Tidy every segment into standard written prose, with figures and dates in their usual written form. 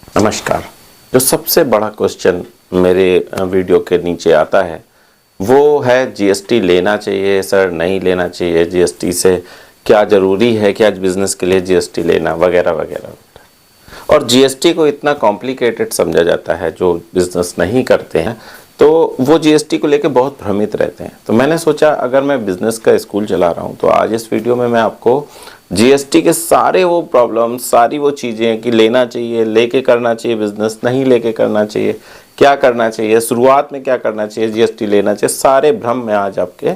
नमस्कार। जो सबसे बड़ा क्वेश्चन मेरे वीडियो के नीचे आता है वो है जीएसटी लेना चाहिए सर, नहीं लेना चाहिए, जीएसटी से क्या ज़रूरी है, क्या बिज़नेस के लिए जीएसटी लेना वगैरह वगैरह। और जीएसटी को इतना कॉम्प्लिकेटेड समझा जाता है, जो बिज़नेस नहीं करते हैं तो वो जीएसटी को लेकर बहुत भ्रमित रहते हैं। तो मैंने सोचा अगर मैं बिज़नेस का स्कूल चला रहा हूँ तो आज इस वीडियो में मैं आपको जीएसटी के सारे वो प्रॉब्लम, सारी वो चीज़ें कि लेना चाहिए, लेके करना चाहिए बिज़नेस, नहीं लेके करना चाहिए, क्या करना चाहिए, शुरुआत में क्या करना चाहिए, जीएसटी लेना चाहिए, सारे भ्रम मैं आज आपके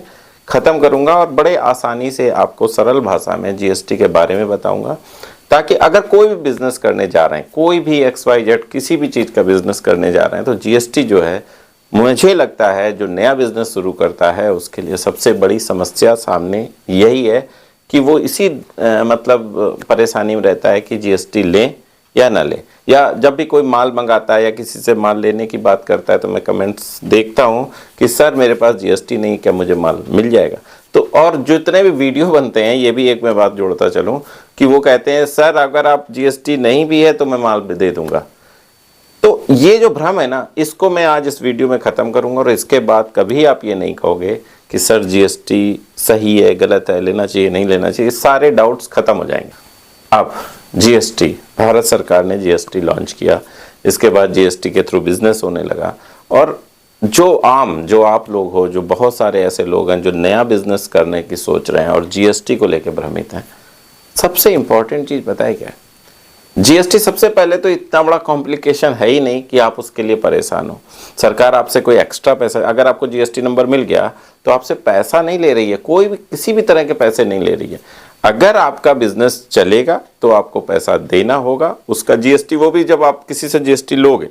ख़त्म करूँगा और बड़े आसानी से आपको सरल भाषा में जीएसटी के बारे में बताऊँगा, ताकि अगर कोई भी बिज़नेस करने जा रहे हैं, कोई भी XYZ किसी भी चीज़ का बिज़नेस करने जा रहे हैं, तो जीएसटी जो है मुझे लगता है जो नया बिज़नेस शुरू करता है उसके लिए सबसे बड़ी समस्या सामने यही है कि वो इसी मतलब परेशानी में रहता है कि जीएसटी लें या ना लें। या जब भी कोई माल मंगाता है या किसी से माल लेने की बात करता है तो मैं कमेंट्स देखता हूँ कि सर मेरे पास जीएसटी नहीं, क्या मुझे माल मिल जाएगा। तो और जितने भी वीडियो बनते हैं, ये भी एक मैं बात जोड़ता चलूँ कि वो कहते हैं सर अगर आप जीएसटी नहीं भी है तो मैं माल भी दे दूँगा। तो ये जो भ्रम है ना, इसको मैं आज इस वीडियो में ख़त्म करूंगा और इसके बाद कभी आप ये नहीं कहोगे कि सर जीएसटी सही है, गलत है, लेना चाहिए, नहीं लेना चाहिए, सारे डाउट्स खत्म हो जाएंगे। अब जीएसटी, भारत सरकार ने जीएसटी लॉन्च किया, इसके बाद जीएसटी के थ्रू बिजनेस होने लगा और जो आप लोग हो, जो बहुत सारे ऐसे लोग हैं जो नया बिजनेस करने की सोच रहे हैं और जीएसटी को लेकर भ्रमित हैं, सबसे इंपॉर्टेंट चीज़ बताए क्या है? जीएसटी सबसे पहले तो इतना बड़ा कॉम्प्लिकेशन है ही नहीं कि आप उसके लिए परेशान हो। सरकार आपसे कोई एक्स्ट्रा पैसा, अगर आपको जीएसटी नंबर मिल गया तो आपसे पैसा नहीं ले रही है, कोई भी किसी भी तरह के पैसे नहीं ले रही है। अगर आपका बिजनेस चलेगा तो आपको पैसा देना होगा उसका जीएसटी, वो भी जब आप किसी से जीएसटी लोगे,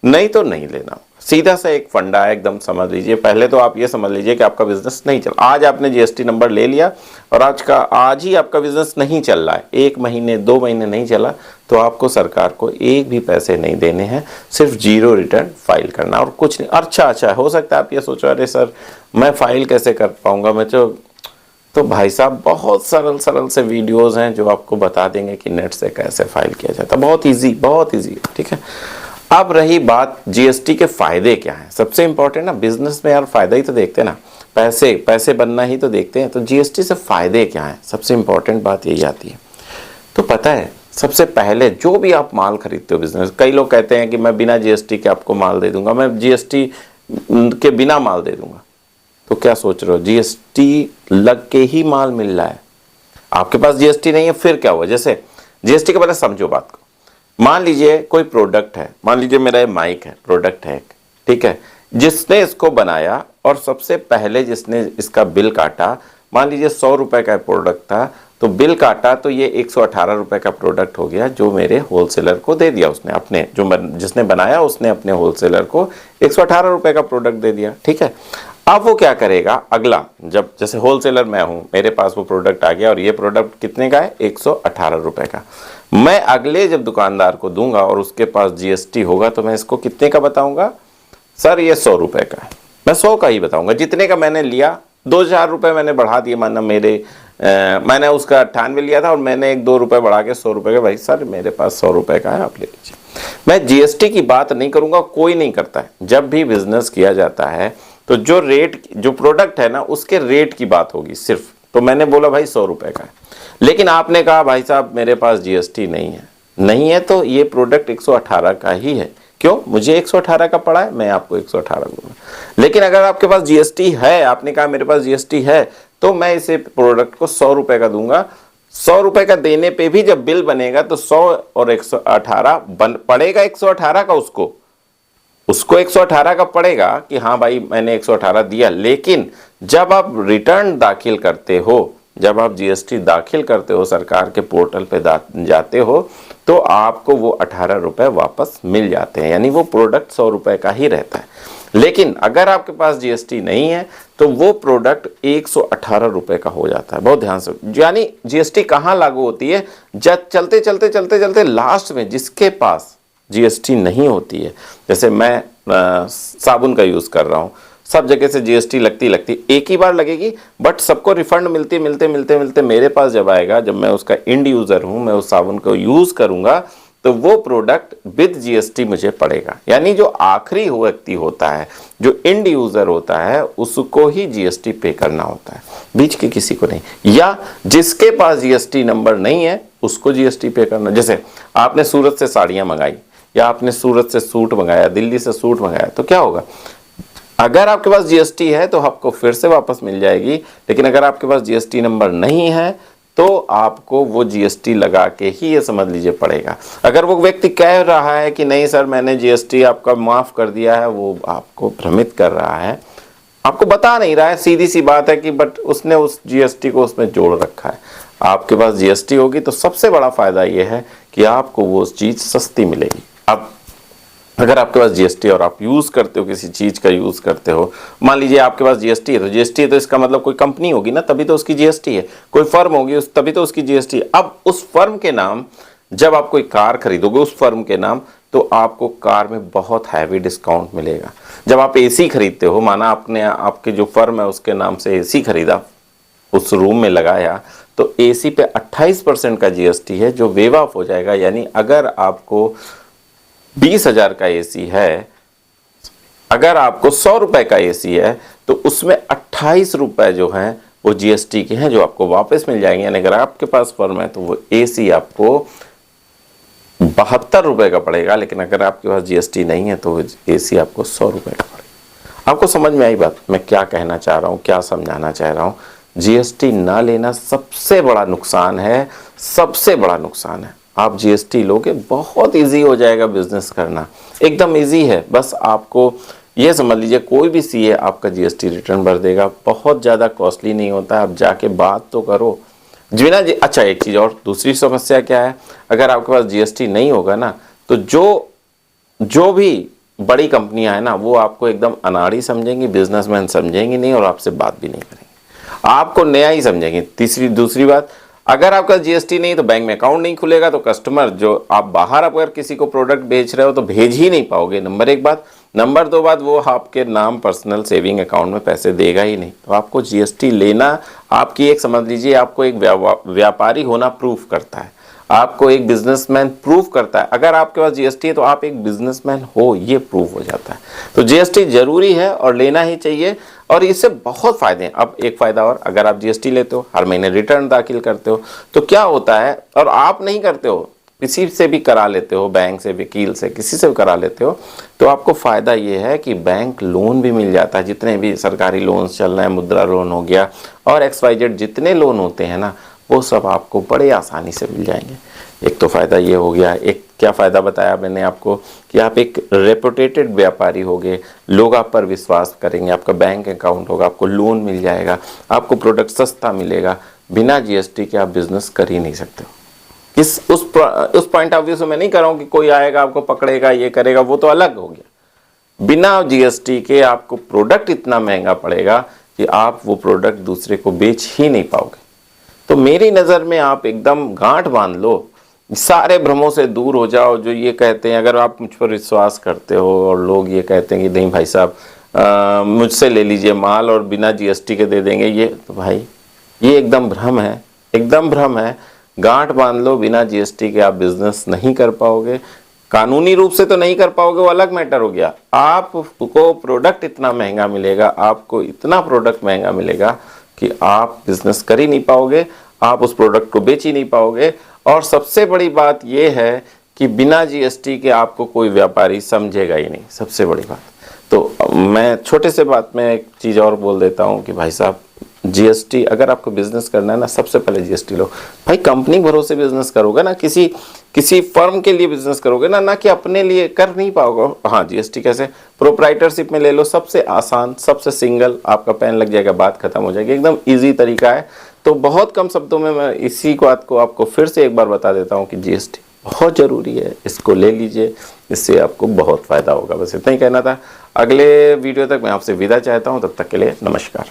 नहीं तो नहीं लेना। सीधा सा एक फंडा है, एकदम समझ लीजिए। पहले तो आप ये समझ लीजिए कि आपका बिजनेस नहीं चल, आज आपने जीएसटी नंबर ले लिया और आज ही आपका बिजनेस नहीं चल रहा है, 1 महीने 2 महीने नहीं चला, तो आपको सरकार को एक भी पैसे नहीं देने हैं, सिर्फ 0 रिटर्न फाइल करना और कुछ नहीं। अच्छा, हो सकता है आप ये सोचो अरे सर मैं फाइल कैसे कर पाऊंगा, मैं तो भाई साहब बहुत सरल से वीडियोस हैं जो आपको बता देंगे कि नेट से कैसे फाइल किया जाता है। बहुत ईजी, ठीक है। अब रही बात जीएसटी के फायदे क्या हैं। सबसे इंपॉर्टेंट ना, बिजनेस में यार फायदा ही तो देखते हैं ना, पैसे बनना ही तो देखते हैं। तो जीएसटी से फायदे क्या हैं, सबसे इंपॉर्टेंट बात यही आती है। तो पता है सबसे पहले जो भी आप माल खरीदते हो बिजनेस, कई लोग कहते हैं कि मैं बिना जीएसटी के आपको माल दे दूंगा, मैं जीएसटी के बिना माल दे दूंगा। तो क्या सोच रहे हो, जीएसटी लग के ही माल मिल रहा है, आपके पास जीएसटी नहीं है, फिर क्या हुआ? जैसे जीएसटी के पहले समझो बात को। मान लीजिए कोई प्रोडक्ट है, मान लीजिए मेरा ये माइक है, प्रोडक्ट है, ठीक है, जिसने इसको बनाया और सबसे पहले जिसने इसका बिल काटा, मान लीजिए 100 रुपए का प्रोडक्ट था, तो बिल काटा तो ये 118 रुपए का प्रोडक्ट हो गया, जो मेरे होलसेलर को दे दिया उसने, अपने जिसने बनाया उसने अपने होलसेलर को 118 रुपए का प्रोडक्ट दे दिया, ठीक है। अब वो क्या करेगा अगला, जब जैसे होलसेलर मैं हूं, मेरे पास वो प्रोडक्ट आ गया और ये प्रोडक्ट कितने का है, 118 रुपए का, मैं अगले जब दुकानदार को दूंगा और उसके पास जीएसटी होगा तो मैं इसको कितने का बताऊंगा, सर ये 100 रुपए का है, मैं 100 का ही बताऊंगा। जितने का मैंने लिया 2-4 रुपए मैंने बढ़ा दिए, माना मैंने उसका 98 लिया था और मैंने 1-2 रुपए बढ़ा के 100 रुपए का, भाई सर मेरे पास 100 रुपए का है, आप ले लीजिए। मैं जीएसटी की बात नहीं करूंगा, कोई नहीं करता है। जब भी बिजनेस किया जाता है तो जो रेट, जो प्रोडक्ट है ना, उसके रेट की बात होगी सिर्फ। तो मैंने बोला भाई 100 रुपए का है, लेकिन आपने कहा भाई साहब मेरे पास जीएसटी नहीं है तो ये प्रोडक्ट 118 का ही है। क्यों? मुझे 118 का पड़ा है, मैं आपको 118 दूंगा। लेकिन अगर आपके पास जीएसटी है, आपने कहा मेरे पास जीएसटी है, तो मैं इसे प्रोडक्ट को 100 रुपए का दूंगा। 100 रुपए का देने पे भी जब बिल बनेगा तो 100 और 118 पड़ेगा 118 का, उसको 118 का पड़ेगा कि हाँ भाई मैंने 118 दिया। लेकिन जब आप रिटर्न दाखिल करते हो, जब आप जीएसटी दाखिल करते हो, सरकार के पोर्टल पे जाते हो, तो आपको वो 18 रुपए वापस मिल जाते हैं, यानी वो प्रोडक्ट 100 रुपए का ही रहता है। लेकिन अगर आपके पास जीएसटी नहीं है तो वो प्रोडक्ट 118 रुपए का हो जाता है। बहुत ध्यान से, यानी जीएसटी कहाँ लागू होती है, जब चलते लास्ट में जिसके पास जीएसटी नहीं होती है, जैसे मैं साबुन का यूज कर रहा हूँ, सब जगह से जीएसटी लगती एक ही बार लगेगी, बट सबको रिफंड मिलते मेरे पास जब आएगा, जब मैं उसका इंड यूजर हूं, मैं उस साबुन को यूज करूंगा, तो वो प्रोडक्ट विद जीएसटी मुझे पड़ेगा। यानी जो आखिरी व्यक्ति होता है, जो एंड यूजर होता है, उसको ही जीएसटी पे करना होता है, बीच के किसी को नहीं। या जिसके पास जीएसटी नंबर नहीं है उसको जीएसटी पे करना। जैसे आपने सूरत से साड़ियां मंगाई, या आपने सूरत से सूट मंगाया, दिल्ली से सूट मंगाया, तो क्या होगा, अगर आपके पास जीएसटी है तो आपको फिर से वापस मिल जाएगी, लेकिन अगर आपके पास जीएसटी नंबर नहीं है तो आपको वो जीएसटी लगा के ही, ये समझ लीजिए, पड़ेगा। अगर वो व्यक्ति कह रहा है कि नहीं सर मैंने जीएसटी आपका माफ कर दिया है, वो आपको भ्रमित कर रहा है, आपको बता नहीं रहा है, सीधी सी बात है कि बट उसने उस जीएसटी को उसमें जोड़ रखा है। आपके पास जीएसटी होगी तो सबसे बड़ा फायदा ये है कि आपको वो चीज सस्ती मिलेगी। अब अगर आपके पास जीएसटी और आप यूज करते हो, किसी चीज का यूज करते हो, मान लीजिए आपके पास जीएसटी है, तो जीएसटी है तो इसका मतलब कोई कंपनी होगी ना, तभी तो उसकी जीएसटी है, कोई फर्म होगी तभी तो उसकी जीएसटी है। अब उस फर्म के नाम, जब आप कोई कार खरीदोगे उस फर्म के नाम, तो आपको कार में बहुत हैवी डिस्काउंट मिलेगा। जब आप एसी खरीदते हो, माना आपने आपके जो फर्म है उसके नाम से एसी खरीदा, उस रूम में लगाया, तो एसी पे 28% का जीएसटी है जो वेव ऑफ हो जाएगा। यानी अगर आपको 20,000 का एसी है, अगर आपको 100 रुपए का एसी है, तो उसमें 28 रुपए जो हैं वो जीएसटी के हैं, जो आपको वापस मिल जाएंगे। यानी अगर आपके पास फर्म है तो वो एसी आपको 72 रुपए का पड़ेगा, लेकिन अगर आपके पास जीएसटी नहीं है तो वो एसी आपको 100 रुपए का पड़ेगा। आपको समझ में आई बात, मैं क्या कहना चाह रहा हूं, क्या समझाना चाह रहा हूं? जीएसटी ना लेना सबसे बड़ा नुकसान है, सबसे बड़ा नुकसान है। आप जीएसटी लोगे, बहुत इजी हो जाएगा बिजनेस करना, एकदम इजी है। बस आपको ये समझ लीजिए, कोई भी सीए आपका जीएसटी रिटर्न भर देगा, बहुत ज़्यादा कॉस्टली नहीं होता है। आप जाके बात तो करो बिना अच्छा, एक चीज़ और, दूसरी समस्या क्या है, अगर आपके पास जीएसटी नहीं होगा ना, तो जो भी बड़ी कंपनियां हैं ना, वो आपको एकदम अनाड़ी समझेंगी, बिजनेसमैन समझेंगी नहीं, और आपसे बात भी नहीं करेंगे, आपको नया ही समझेंगे। दूसरी बात, अगर आपका जीएसटी नहीं तो बैंक में अकाउंट नहीं खुलेगा, तो कस्टमर जो आप बाहर अगर किसी को प्रोडक्ट बेच रहे हो तो भेज ही नहीं पाओगे, नंबर एक बात। नंबर दो बात, वो आपके नाम पर्सनल सेविंग अकाउंट में पैसे देगा ही नहीं। तो आपको जीएसटी लेना, आपकी एक समझ लीजिए, आपको एक व्यापारी होना प्रूफ करता है, आपको एक बिजनेसमैन प्रूफ करता है। अगर आपके पास जीएसटी है तो आप एक बिजनेसमैन हो, ये प्रूफ हो जाता है। तो जीएसटी जरूरी है और लेना ही चाहिए, और इससे बहुत फायदे हैं। अब एक फायदा और, अगर आप जीएसटी लेते हो, हर महीने रिटर्न दाखिल करते हो, तो क्या होता है, और आप नहीं करते हो, किसी से भी करा लेते हो, बैंक से, वकील से, किसी से भी करा लेते हो, तो आपको फायदा ये है कि बैंक लोन भी मिल जाता है। जितने भी सरकारी लोन चल रहे हैं, मुद्रा लोन हो गया और XYZ जितने लोन होते हैं ना, वो सब आपको बड़े आसानी से मिल जाएंगे। एक तो फ़ायदा ये हो गया। एक क्या फ़ायदा बताया मैंने आपको, कि आप एक रेपुटेटेड व्यापारी होगे, लोग आप पर विश्वास करेंगे, आपका बैंक अकाउंट होगा, आपको लोन मिल जाएगा, आपको प्रोडक्ट सस्ता मिलेगा। बिना जीएसटी के आप बिजनेस कर ही नहीं सकते हो। उस पॉइंट ऑफ व्यू से मैं नहीं कर रहा हूँ कि कोई आएगा आपको पकड़ेगा, ये करेगा, वो तो अलग हो गया। बिना जीएसटी के आपको प्रोडक्ट इतना महंगा पड़ेगा कि आप वो प्रोडक्ट दूसरे को बेच ही नहीं पाओगे। तो मेरी नज़र में आप एकदम गांठ बांध लो, सारे भ्रमों से दूर हो जाओ। जो ये कहते हैं, अगर आप मुझ पर विश्वास करते हो और लोग ये कहते हैं कि नहीं भाई साहब मुझसे ले लीजिए माल और बिना जीएसटी के दे देंगे, ये तो भाई ये एकदम भ्रम है, एकदम भ्रम है। गांठ बांध लो, बिना जीएसटी के आप बिजनेस नहीं कर पाओगे। कानूनी रूप से तो नहीं कर पाओगे, वो अलग मैटर हो गया। आपको प्रोडक्ट इतना महंगा मिलेगा, आपको इतना प्रोडक्ट महंगा मिलेगा कि आप बिजनेस कर ही नहीं पाओगे, आप उस प्रोडक्ट को बेच ही नहीं पाओगे। और सबसे बड़ी बात यह है कि बिना जीएसटी के आपको कोई व्यापारी समझेगा ही नहीं, सबसे बड़ी बात। तो मैं छोटे से बात में एक चीज़ और बोल देता हूँ कि भाई साहब, जीएसटी अगर आपको बिजनेस करना है ना, सबसे पहले जीएसटी लो। भाई कंपनी भरोसे बिजनेस करोगे ना, किसी फर्म के लिए बिजनेस करोगे ना कि अपने लिए कर नहीं पाओगे। हाँ, जीएसटी कैसे, प्रोप्राइटरशिप में ले लो, सबसे आसान, सबसे सिंगल, आपका पैन लग जाएगा, बात खत्म हो जाएगी, एकदम इजी तरीका है। तो बहुत कम शब्दों में मैं इसी बात को आपको फिर से एक बार बता देता हूँ कि जीएसटी बहुत ज़रूरी है, इसको ले लीजिए, इससे आपको बहुत फ़ायदा होगा। बस इतना ही कहना था। अगले वीडियो तक मैं आपसे विदा चाहता हूँ, तब तक के लिए नमस्कार।